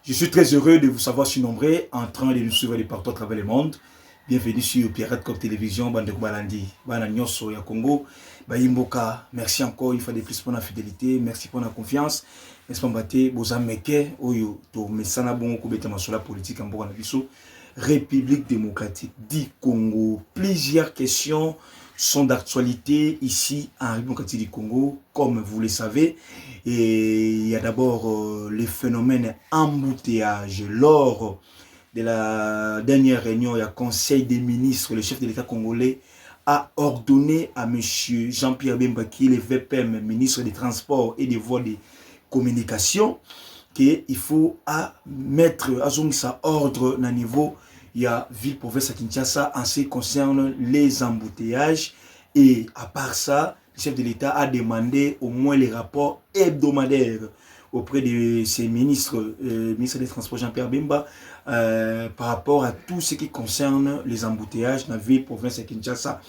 Je suis très heureux de vous savoir surnombré en train de nous suivre de partout à travers le monde. Bienvenue sur Pirate Cop Télévision, Bande Balandi, Bana Nyoso ya Congo, Bayimboka. Merci encore une fois de plus pour la fidélité, merci pour la confiance. Merci pour m'abattre, Bozameke, Oyo, to Mesana Bongo Kobeta sur la politique en Bourg-en-Bissau, République démocratique du Congo. Plusieurs questions sont d'actualité ici en République du Congo, comme vous le savez. Et il y a d'abord les phénomènes embouteillage. Lors de la dernière réunion, il y a Conseil des ministres, le chef de l'État congolais a ordonné à M. Jean-Pierre Bemba, qui est le VPM, ministre des Transports et des Voies de Communication, qu'il faut mettre à son ordre au niveau il y a ville-province à Kinshasa en ce qui concerne les embouteillages. Et à part ça, le chef de l'État a demandé au moins les rapports hebdomadaires auprès de ses ministres, ministre des Transports Jean-Pierre Bemba, par rapport à tout ce qui concerne les embouteillages dans la ville-province à Kinshasa.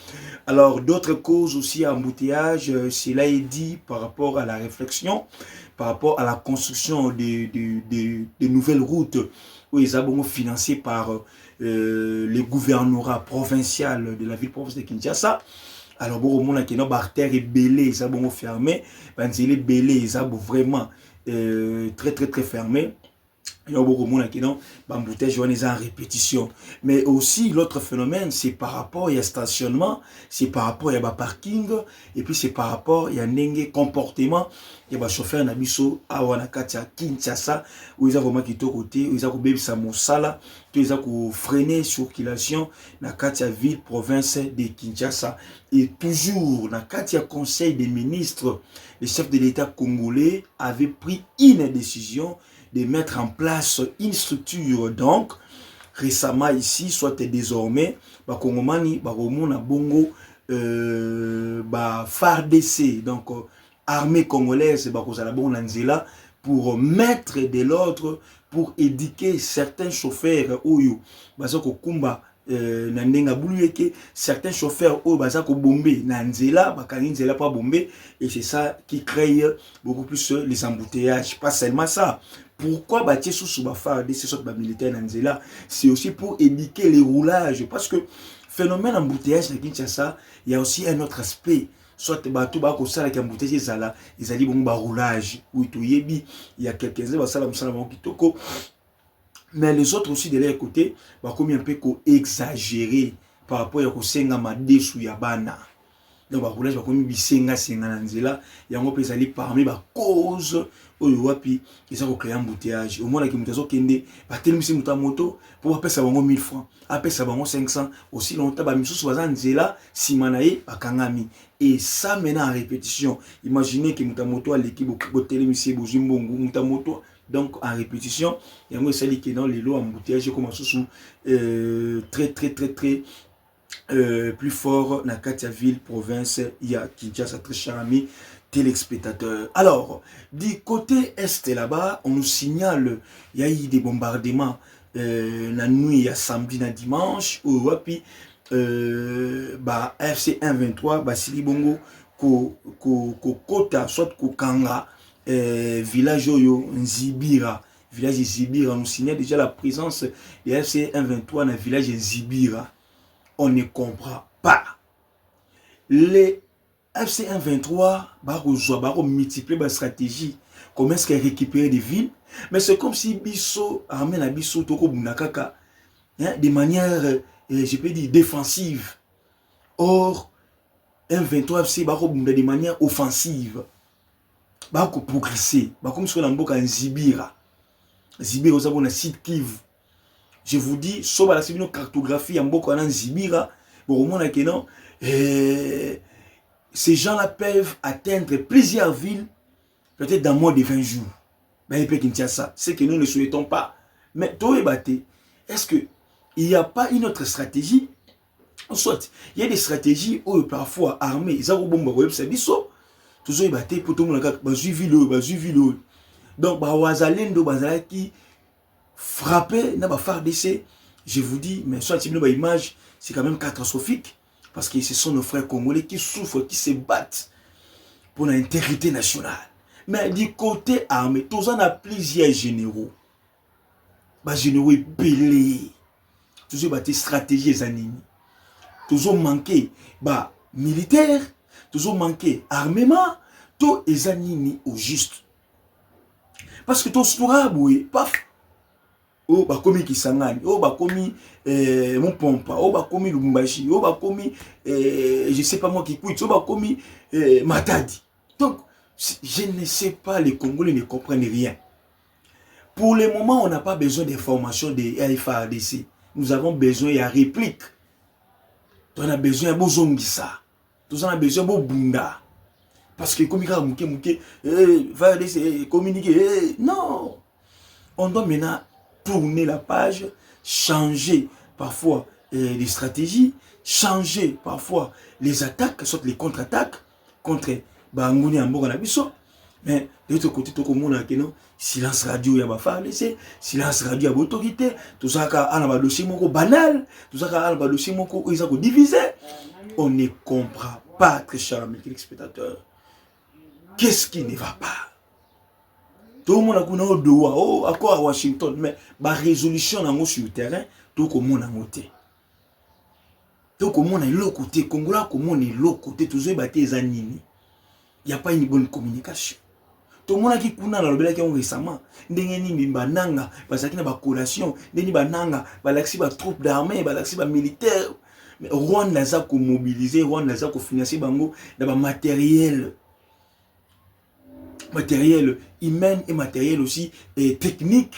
Alors, d'autres causes aussi à embouteillage, cela est dit par rapport à la réflexion, par rapport à la construction de nouvelles routes où ils sont financées par le gouvernorat provincial de la ville-province de Kinshasa. Alors, bon, au monde qui est artère et belé, ils sont fermés. Les belé, ils sont vraiment très fermés. Il y a beaucoup de monde qui ont embouteillage en répétition. Mais aussi, l'autre phénomène, c'est par rapport à stationnement, c'est par rapport à parking, et puis c'est par rapport à un comportement. Il y a des chauffeurs Nabiso, à Wanakatia, Kinshasa, où ils ont vraiment quitté côté, où ils ont bébi sa moussala, où ils ont freiné la circulation dans la ville, province de Kinshasa. Et toujours, dans le conseil des ministres, le chef de l'État congolais avait pris une décision de mettre en place une structure. Donc, récemment ici, soit désormais, Kongomani, Baromona Bongo, FARDC, donc armée congolaise, pour mettre de l'ordre, pour éduquer certains chauffeurs, Oyo, Kumba, certains chauffeurs au bazako bombé nanzela bakani nzela pas bombé, et c'est ça qui crée beaucoup plus les embouteillages. Pas seulement ça, pourquoi bâtir sous bafar de ces sortes de militaires nanzela, c'est aussi pour éduquer les roulages, parce que phénomène embouteillage na Kinshasa, il y a aussi un autre aspect. Soit bateau bako sala ki embouteillage ezala ezali bon ba roulage, oui to yebi, il y a quelques-uns ba sala musala ba kitoko. Mais les autres aussi de leur côté, comme un peu exagéré par rapport à Kosenga Madesu Yabana. Donc, le roulage va comme Bisenga Sengananzela, et en gros, ça parmi les causes où ils ont créé un embouteillage. Au moins, il y a des kende, tellement si moto pour appeler ça 1000 francs, appeler ça 500, aussi longtemps, bah, misous Wazanzela, Simanae, Bakangami. Et ça, maintenant, en répétition. Imaginez que moto à l'équipe, télémisé, Bojimbongo, moto. Donc, en répétition, il y a un seul qui est dans les lots embouteillage, comme très plus fort dans la ville, province, il y a Kinshasa, très cher ami, téléspectateurs. Alors, du côté est là-bas, on nous signale, il y a eu des bombardements la nuit, il y a samedi, na dimanche, ou puis, FC 123, Basili Bongo, Kota, soit Kokanga, village Oyo, Nzibira, village Nzibira, nous signale déjà la présence de FC 123 dans le village Nzibira. On ne comprend pas. Les FC 123 vont multiplier la stratégie. Comment est-ce qu'ils récupèrent des villes? Mais c'est comme si Bisso, armée la Bisso, Toko Bunakaka, de manière, je peux dire, défensive. Or, 123 FC va de manière offensive. Va progresser. Comme si on a un Zibira. Zibira, vous avez un site Kivu. Je vous dis, sauf à la cartographie, en beaucoup en Zibira, ces gens-là peuvent atteindre plusieurs villes, peut-être dans moins de 20 jours. C'est que nous ne souhaitons pas. Mais est-ce qu'il n'y a pas une autre stratégie? Soit, il y a des stratégies où parfois armées, ils ont bombe c'est biso. Toujours pour tout le monde, donc, Wazalendo qui frapper n'a pas FARDC, je vous dis, mais soit une image, c'est quand même catastrophique, parce que ce sont nos frères congolais qui souffrent, qui se battent pour l'intégrité nationale. Mais du côté armé, tous en a plusieurs généraux. ba généraux belé toujours bâti stratégie ezanini toujours manqué ba militaire toujours manqué armement tout ezanini au juste parce que tout sera boué paf oh ba komi Kisangani oh ba komi mon pompa oh ba komi Lubumbashi oh ba komi je sais pas moi qui quitte oh ba komi Matadi. Donc je ne sais pas, les Congolais ne comprennent rien. Pour le moment, on n'a pas besoin d'informations de FARDC. Nous avons besoin de réplique. On a besoin de Bozongisa. On a besoin de Bunda. Parce que comme il FARDC communiquer. Non. On doit maintenant tourner la page, changer parfois les stratégies, changer parfois les attaques, soit les contre-attaques, contre Bangouni en Boga Nabiso. Mais de l'autre côté, tout le monde a silence radio, il y a FARDC, silence radio, il y a autorité, tout ça, il y a un dossier banal, tout ça, il y a un dossier divisé. On ne comprend pas, très chers amis téléspectateurs, qu'est-ce qui ne va pas. Tout le monde a un droit, oh, accord à Washington, mais la résolution sur le terrain, tout le monde a noté. Tout le monde est l'autre côté, Congolais, tout le monde est l'autre côté, tout le monde est anini. Il n'y a pas une bonne communication. Tout le monde qui kuna na lobela qui ont récemment ndengeni mimbananga basaki na ba collation ndeni bananga balaxi ba troupes d'armée balaxi ba militaire mais Rwanda za ko mobiliser Rwanda za ko financer bango na ba matériel humain et matériel aussi et technique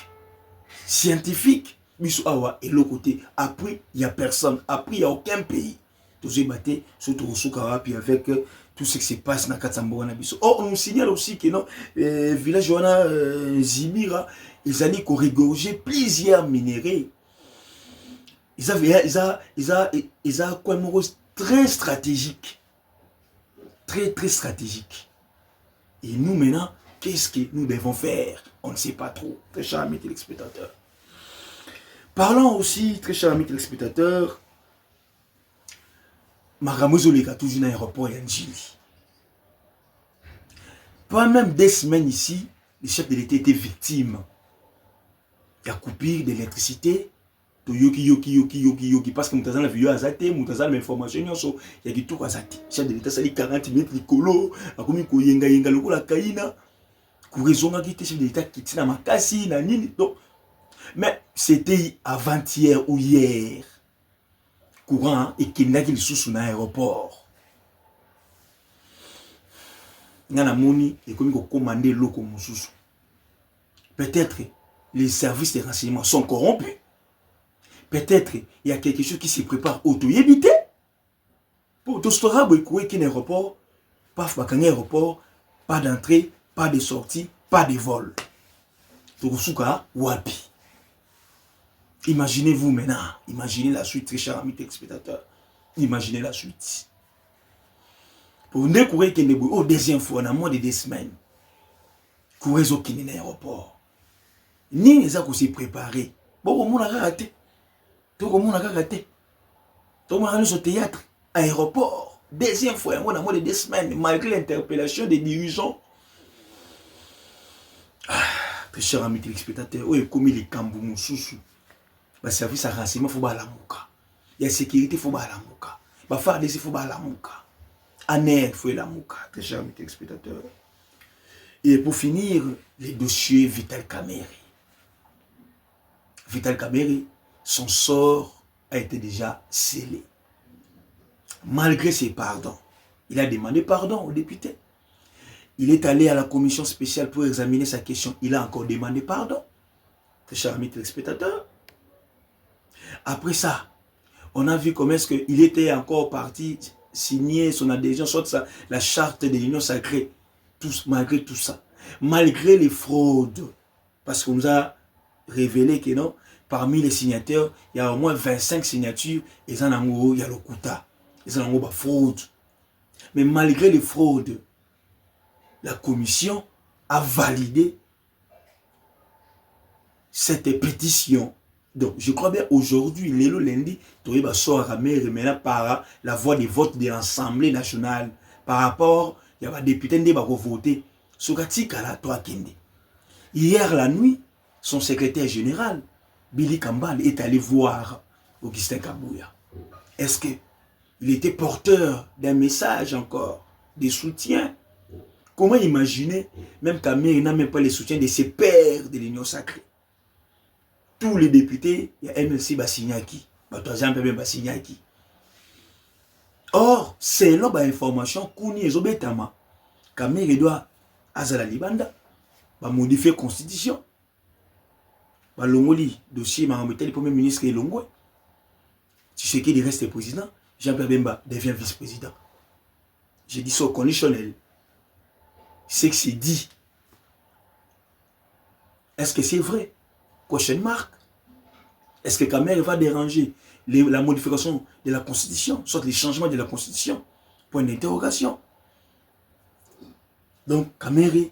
scientifique biso awa et l'autre côté après il y a personne après il y a aucun pays tous ces battés surtout au Soukawa puis avec tout ce qui se passe dans Katsambora Nabiso. Oh, on nous signale aussi que non, village Joana Zibira, ils allaient corriger plusieurs minéraux. Ils ont quoi un rôle très stratégique. Très, très stratégique. Et nous maintenant, qu'est-ce que nous devons faire? On ne sait pas trop, très chers amis téléspectateurs. Parlons aussi, très chers amis téléspectateurs, Maramozo Lega, toujours dans l'aéroport Yanjili. Pas même des semaines ici, le chef de l'État était victime. Il y a coupure d'électricité. Yoki. Parce que Moutazan a vu Azate, Moutazan l'information, il y a du tout Azate. Le chef de l'État, ça dit 40 minutes, Nicolo, a commis Koyenga, la Kaina. Kourizonga qui était chef de l'État qui était dans ma cassi, Nani. Mais c'était avant-hier ou hier. Courant et qui n'a qu'il sous son aéroport. Nana Moni et comme commandé l'eau sous. Peut-être les services de renseignement sont corrompus. Peut-être il y a quelque chose qui se prépare auto-évité. Pour tout ce qui est un aéroport, pas un aéroport, pas d'entrée, pas de sortie, pas de vol. Tout ce wapi. Imaginez-vous maintenant, imaginez la suite, très chers amis téléspectateurs. Imaginez la suite. Pour ne courir qu'il ne au deuxième fois, en moins de 2 semaines, courir au Kini l'aéroport. Ni les a s'y préparé. Bon, on a raté. Tout le monde a raté. Tout le monde a allé au théâtre, aéroport. Deuxième fois, en moins de 2 semaines, malgré l'interpellation des dirigeants. Très chers amis téléspectateurs, où est commis les Kamboumou sous. Le service à renseignement, il faut la mouka. Il y a sécurité, il faut la mouka. Il faut des il faut la mouka. En air, il faut la mouka. Très chers amis téléspectateurs. Et pour finir, les dossiers Vital Kamerhe. Vital Kamerhe, son sort a été déjà scellé. Malgré ses pardons. Il a demandé pardon au député. Il est allé à la commission spéciale pour examiner sa question. Il a encore demandé pardon. Très chers amis téléspectateurs. Après ça, on a vu comment est-ce qu'il était encore parti signer son adhésion, soit la charte de l'Union sacrée, malgré tout ça, malgré les fraudes, parce qu'on nous a révélé que non, parmi les signataires, il y a au moins 25 signatures, et il y a le Kouta, il y a la fraude. Mais malgré les fraudes, la commission a validé cette pétition. Donc, je crois bien aujourd'hui, l'élo lundi, tu vas sortir maintenant par la voie des votes de l'Assemblée nationale. Par rapport, il y a des députés qui vont voter. Hier la nuit, son secrétaire général, Billy Kambal est allé voir Augustin Kabouya. Est-ce qu'il était porteur d'un message encore, de soutien? Comment imaginer, même Kamere n'a même pas le soutien de ses pairs de l'Union sacrée? Tous les députés, il y a MLC Bassignaki, Bassignaki. Or, selon l'information, Kouni et Zobetama, Kamere doit, Azala Libanda, modifier la constitution. Longoli, dossier, le premier ministre et Longwe. Tshisekedi reste président, Jean-Pierre Bemba devient vice-président. J'ai dit ça au conditionnel. C'est que c'est dit. Est-ce que c'est vrai? Question marque. Est-ce que Kamere va déranger la modification de la constitution, soit les changements de la constitution? Point d'interrogation. Donc, Kamere,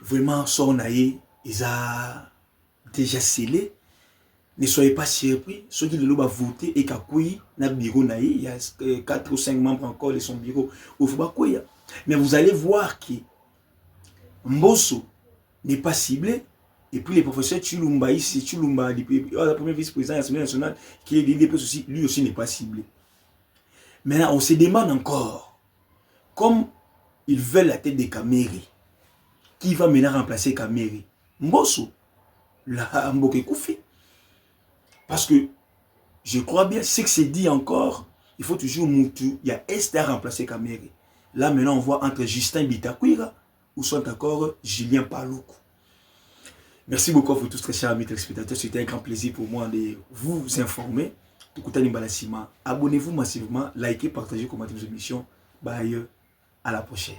vraiment, son aïe, ils ont déjà scellé. Ne soyez pas surpris, ceux qui l'ont voté et qui ont dans le bureau, il y a 4 ou 5 membres encore de son bureau. Mais vous allez voir que Mbosso n'est pas ciblé. Et puis le professeur Chulumba, ici, Chulumba, le premier vice-président de l'Assemblée nationale, qui est l'IDP aussi, lui aussi n'est pas ciblé. Maintenant, on se demande encore, comme ils veulent la tête de Kamere, qui va maintenant remplacer Kamere? Mbosso, la Mboke Koufi. Parce que je crois bien, ce que c'est dit encore, il faut toujours Moutou, il y a Est à remplacer Kamere. Là maintenant, on voit entre Justin Bitakwira ou soit encore Julien Paloukou. Merci beaucoup à vous tous, très chers amis téléspectateurs. C'était un grand plaisir pour moi de vous informer. Abonnez-vous massivement, likez, partagez, commentez nos émissions. Bye, à la prochaine.